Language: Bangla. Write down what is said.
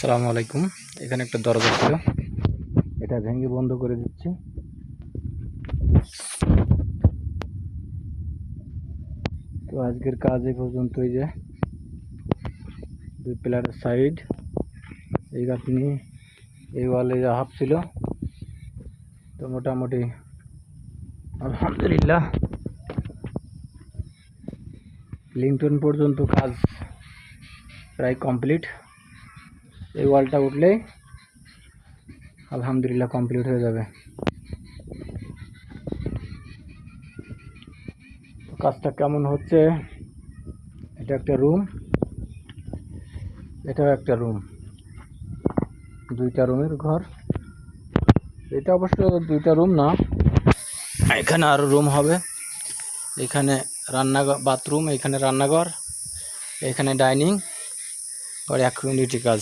আসসালামু আলাইকুম। এখানে একটা দরজা ছিল, এটা ভেঙে বন্ধ করে দিচ্ছি। তো আজকের কাজ এই পর্যন্তই, যে দুই পিলারের সাইড এই গাঁথনি, এই ওয়ালে যা হাফ ছিল, তো মোটামুটি আলহামদুলিল্লাহ লিংটন পর্যন্ত কাজ প্রায় কমপ্লিট। এই ওয়ালটা উঠলেই আলহামদুলিল্লাহ কমপ্লিট হয়ে যাবে। কাজটা কেমন হচ্ছে, এটা একটা রুম, এটাও একটা রুম, দুইটা রুমের ঘর। এটা অবশ্য দুইটা রুম না, এখানে আরো রুম হবে। এখানে রান্নাঘর, বাথরুম, এখানে রান্নাঘর, এখানে ডাইনিং আর 1 ইউনিটের কাজ।